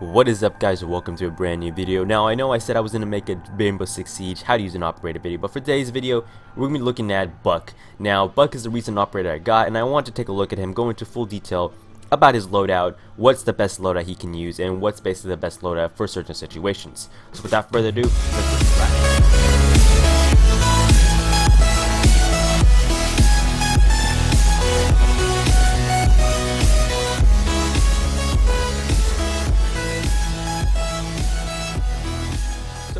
What is up, guys, and welcome to a brand new video. Now, I know I said I was going to make a Rainbow Six Siege how to use an operator video, but for today's video we're going to be looking at Buck. Now, Buck is the recent operator I got, and I want to take a look at him, go into full detail about his loadout, what's the best loadout he can use, and what's basically the best loadout for certain situations. So without further ado, let's get started.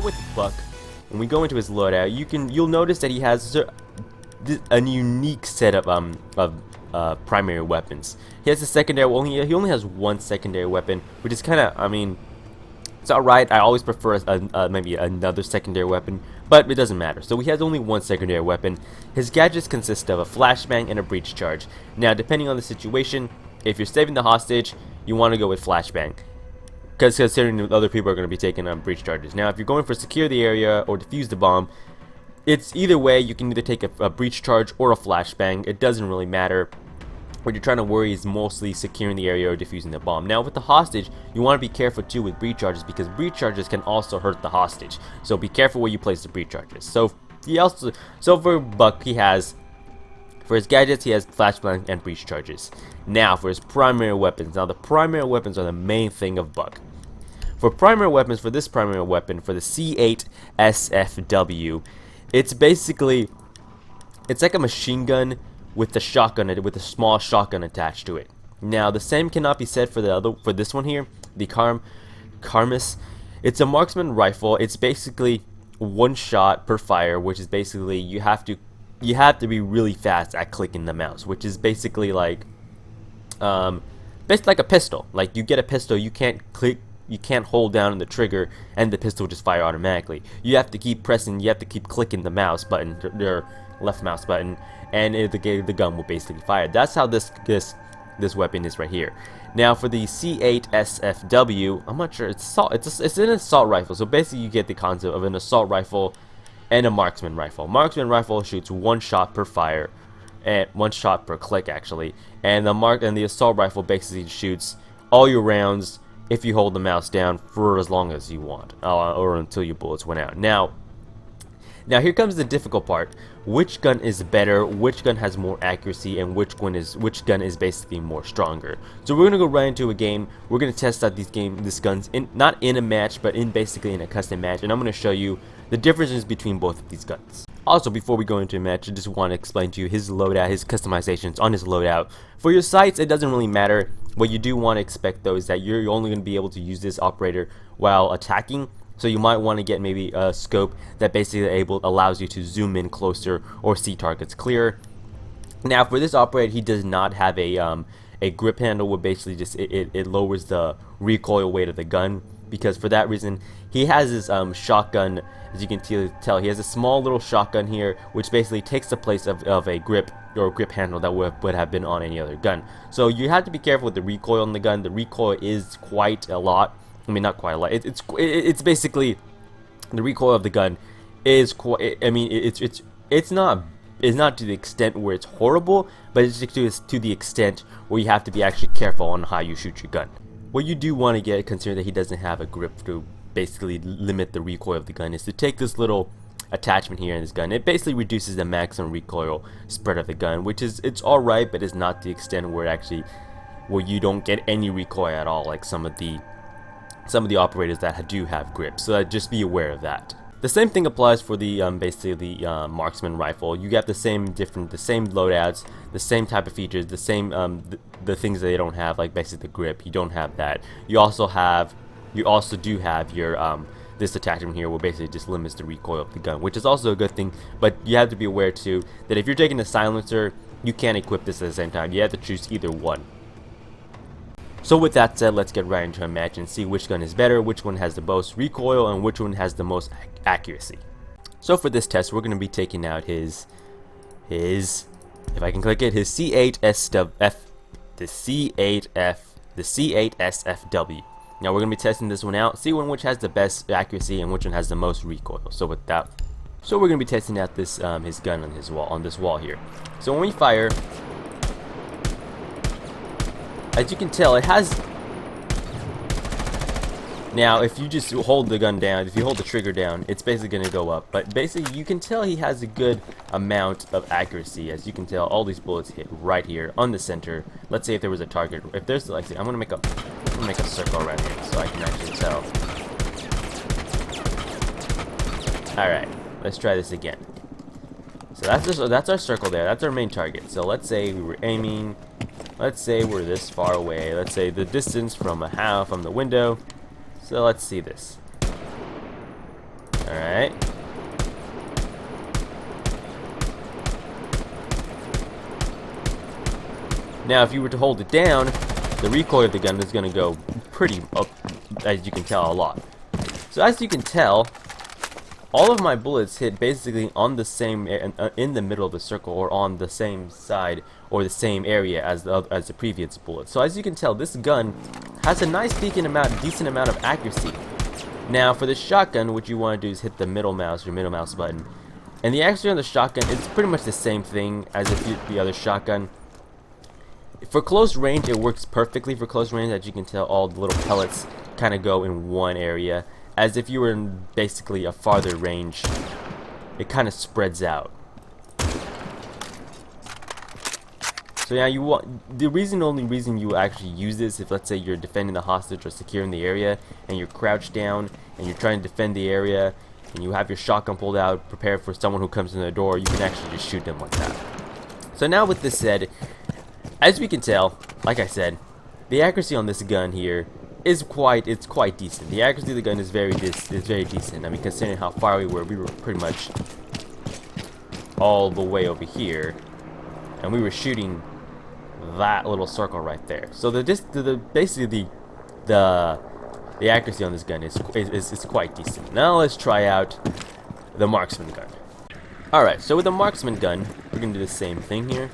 With Buck, when we go into his loadout, you'll notice that he has a unique set of primary weapons. He has a secondary. He only has one secondary weapon, which is kind of, it's alright. I always prefer maybe another secondary weapon, but it doesn't matter. So he has only one secondary weapon. His gadgets consist of a flashbang and a breach charge. Now, depending on the situation, if you're saving the hostage, you want to go with flashbang, because considering other people are going to be taking breach charges. Now, if you're going for secure the area or defuse the bomb, it's either way. You can either take a breach charge or a flashbang. It doesn't really matter. What you're trying to worry is mostly securing the area or defusing the bomb. Now, with the hostage, you want to be careful too with breach charges, because breach charges can also hurt the hostage. So be careful where you place the breach charges. So for Buck, for his gadgets, he has flashbang and breach charges. Now, for his primary weapons. Now, the primary weapons are the main thing of Buck. For primary weapons, for this primary weapon, for the C8 SFW, it's like a machine gun with a small shotgun attached to it. Now, the same cannot be said for this one here, the Karmas. It's a marksman rifle. It's basically one shot per fire, which is basically you have to be really fast at clicking the mouse, which is basically like like a pistol. Like, you get a pistol, you can't hold down the trigger and the pistol will just fire automatically. You have to keep pressing, you have to keep clicking the mouse button, your left mouse button, and the gun will basically fire. That's how this weapon is right here. Now, for the C8 SFW, I'm not sure, it's an assault rifle. So basically you get the concept of an assault rifle and a marksman rifle. Marksman rifle shoots one shot per fire, and one shot per click actually, and the assault rifle basically shoots all your rounds if you hold the mouse down for as long as you want, or until your bullets went out. Now here comes the difficult part. Which gun is better? Which gun has more accuracy? And which gun is basically more stronger? So we're gonna go right into a game. We're gonna test out these guns not in a match, but basically in a custom match, and I'm gonna show you the differences between both of these guns. Also, before we go into a match, I just want to explain to you his loadout, his customizations on his loadout. For your sights, it doesn't really matter. What you do want to expect though is that you're only going to be able to use this operator while attacking. So you might want to get maybe a scope that basically allows you to zoom in closer or see targets clearer. Now, for this operator, he does not have a grip handle, where basically just it lowers the recoil weight of the gun, because for that reason he has his shotgun. As you can tell, he has a small little shotgun here, which basically takes the place of a grip or grip handle that would have been on any other gun. So you have to be careful with the recoil on the gun. The recoil is quite a lot. I mean, not quite a lot. It's basically, the recoil of the gun is quite. I mean, it's not to the extent where it's horrible, but it's to the extent where you have to be actually careful on how you shoot your gun. What you do want to get, considering that he doesn't have a grip to basically limit the recoil of the gun, is to take this little attachment here in this gun. It basically reduces the maximum recoil spread of the gun, which it's alright, but it's not the extent where you don't get any recoil at all, like some of the operators that do have grips. So just be aware of that. The same thing applies for the basically the marksman rifle. You get the same loadouts, the same type of features, the same the things that they don't have, like basically the grip. You don't have that. You also do have your this attachment here, where basically just limits the recoil of the gun, which is also a good thing. But you have to be aware too that if you're taking a silencer, you can't equip this at the same time. You have to choose either one. So with that said, let's get right into a match and see which gun is better, which one has the most recoil, and which one has the most accuracy. So for this test, we're going to be taking out his if I can click it, his C8 SFW. Now we're going to be testing this one out, see which has the best accuracy and which one has the most recoil. So we're going to be testing out this his gun on this wall here. So when we fire, as you can tell, it has Now, if you just hold the gun down, if you hold the trigger down, it's basically going to go up. But basically, you can tell he has a good amount of accuracy. As you can tell, all these bullets hit right here on the center. Let's say if there was a target. If there's, like, I'm going to make a circle around here so I can actually tell. All right, let's try this again. So that's our circle there. That's our main target. So let's say we were aiming. Let's say we're this far away. Let's say the distance from the window. So let's see this. All right. Now, if you were to hold it down, the recoil of the gun is going to go pretty up, as you can tell, a lot. So as you can tell, all of my bullets hit basically on the same in the middle of the circle, or on the same side or the same area as the previous bullet. So as you can tell, this gun has a nice decent amount of accuracy. Now for the shotgun, what you want to do is hit the middle mouse button, and the accuracy on the shotgun is pretty much the same thing as the other shotgun. For close range, it works perfectly for close range. As you can tell, all the little pellets kind of go in one area. As if you were in basically a farther range, it kind of spreads out. So yeah, the only reason you actually use this, if let's say you're defending the hostage or securing the area, and you're crouched down and you're trying to defend the area, and you have your shotgun pulled out, prepared for someone who comes in the door, you can actually just shoot them like that. So now with this said, as we can tell, like I said, the accuracy on this gun here is quite decent. The accuracy of the gun is very decent. I mean, considering how far we were pretty much all the way over here, and we were shooting that little circle right there. So basically the accuracy on this gun is quite decent. Now let's try out the marksman gun. All right, so with the marksman gun, we're gonna do the same thing here.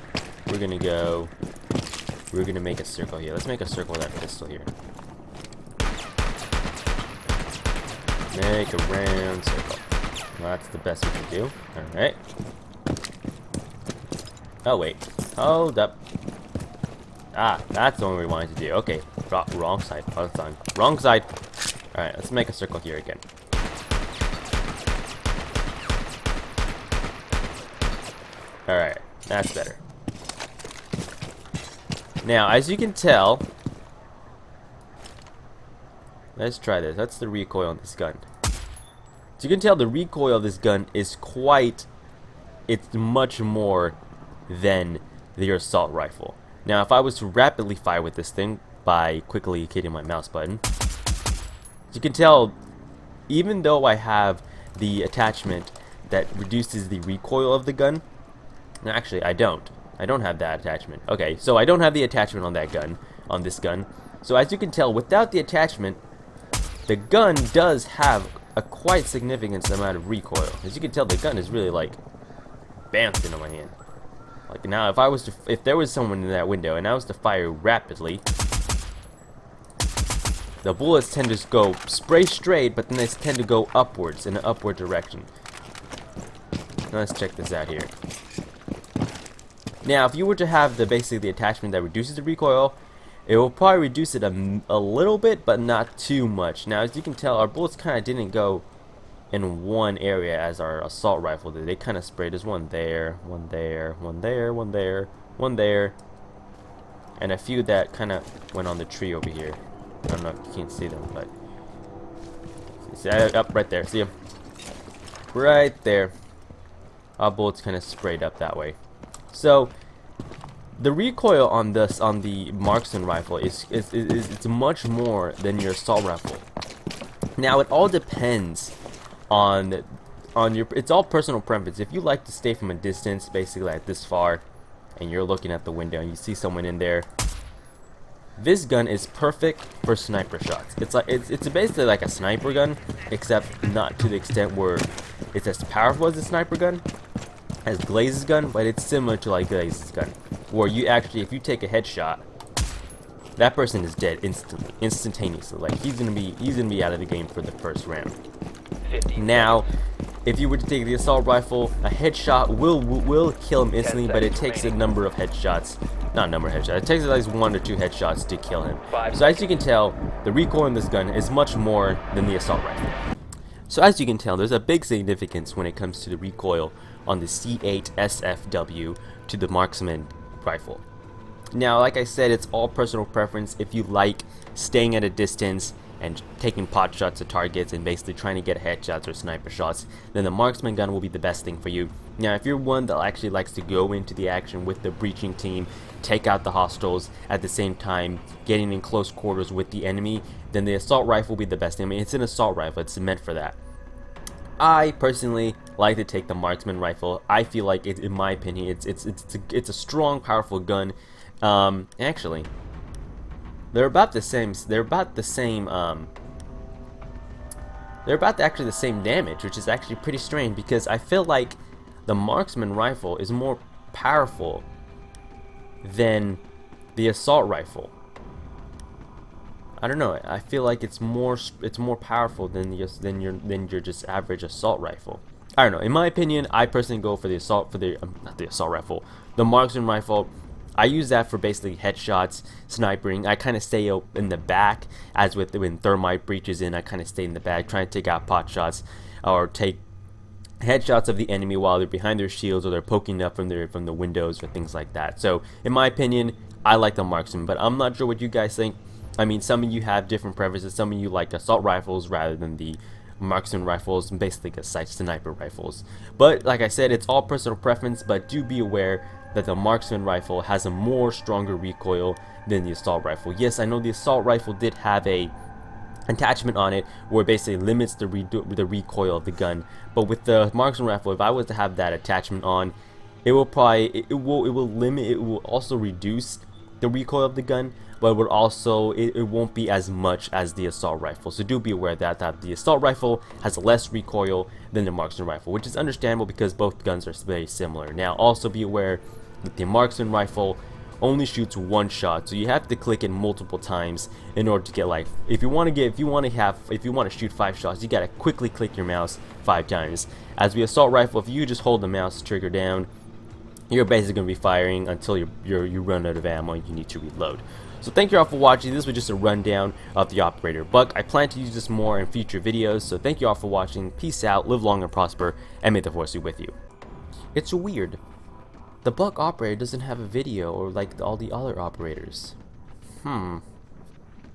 We're gonna make a circle here. Let's make a circle with that pistol here. Make a round circle. Well, that's the best we can do. Alright. Oh, wait. Hold up. Ah, that's the one we wanted to do. Okay. Wrong side. Oh, that's on. Wrong side. Alright, let's make a circle here again. Alright, that's better. Now, as you can tell, let's try this. That's the recoil on this gun. So you can tell the recoil of this gun is it's much more than the assault rifle. Now, if I was to rapidly fire with this thing by quickly hitting my mouse button, you can tell, even though I have the attachment that reduces the recoil of the gun, actually, I don't have that attachment. Okay, so I don't have the attachment on this gun. So as you can tell, without the attachment, the gun does have a quite significant amount of recoil. As you can tell, the gun is really like bouncing on my hand. Like now, if there was someone in that window and I was to fire rapidly, the bullets tend to go spray straight, but then they tend to go upwards in an upward direction. Now let's check this out here. Now, if you were to have basically the attachment that reduces the recoil, it will probably reduce it a little bit, but not too much. Now, as you can tell, our bullets kind of didn't go in one area as our assault rifle did. They kind of sprayed. There's one there, one there, one there, one there, one there, and a few that kind of went on the tree over here. I don't know if you can't see them, but see, up right there. See them? Right there. Our bullets kind of sprayed up that way. So the recoil on the marksman rifle is it's much more than your assault rifle. Now it all depends on your, it's all personal preference. If you like to stay from a distance, basically like this far, and you're looking at the window and you see someone in there, this gun is perfect for sniper shots. It's basically like a sniper gun, except not to the extent where it's as powerful as a sniper gun, as Glaze's gun, but it's similar to like Glaze's gun, where you actually, if you take a headshot, that person is dead instantaneously. Like he's gonna be out of the game for the first round. Now, if you were to take the assault rifle, a headshot will kill him instantly, but it takes a number of headshots not number of headshots. It takes at least 1 or 2 headshots to kill him. So as you can tell, the recoil in this gun is much more than the assault rifle. So as you can tell, there's a big significance when it comes to the recoil on the C8 SFW to the marksman rifle. Now, like I said, it's all personal preference. If you like staying at a distance and taking pot shots at targets and basically trying to get headshots or sniper shots, then the marksman gun will be the best thing for you. Now, if you're one that actually likes to go into the action with the breaching team, take out the hostiles, at the same time getting in close quarters with the enemy, then the assault rifle will be the best thing. I mean, it's an assault rifle, it's meant for that. I personally like to take the marksman rifle. I feel like in my opinion, it's a strong, powerful gun. Actually, they're about the same. They're about actually the same damage, which is actually pretty strange because I feel like the marksman rifle is more powerful than the assault rifle. I don't know. I feel like it's more powerful than your just average assault rifle. I don't know. In my opinion, I personally go for the not the assault rifle, the marksman rifle. I use that for basically headshots, sniping. I kind of stay in the back, as with when thermite breaches in. I kind of stay in the back, trying to take out pot shots or take headshots of the enemy while they're behind their shields or they're poking up from the windows or things like that. So, in my opinion, I like the marksman, but I'm not sure what you guys think. I mean, some of you have different preferences. Some of you like assault rifles rather than the marksman rifles, and basically the sniper rifles. But like I said, it's all personal preference, but do be aware that the marksman rifle has a more stronger recoil than the assault rifle. Yes, I know the assault rifle did have a attachment on it where it basically limits the recoil of the gun, but with the marksman rifle, if I was to have that attachment on, it will also reduce the recoil of the gun, but it won't be as much as the assault rifle. So do be aware that the assault rifle has less recoil than the marksman rifle, which is understandable because both guns are very similar. Now also be aware that the marksman rifle only shoots 1 shot, so you have to click it multiple times in order to get life. If you want to shoot 5 shots, you gotta quickly click your mouse 5 times. As the assault rifle, if you just hold the mouse trigger down, you're basically going to be firing until you run out of ammo and you need to reload. So thank you all for watching. This was just a rundown of the operator Buck. I plan to use this more in future videos, so thank you all for watching. Peace out, live long and prosper, and may the force be with you. It's weird. The Buck operator doesn't have a video or like all the other operators.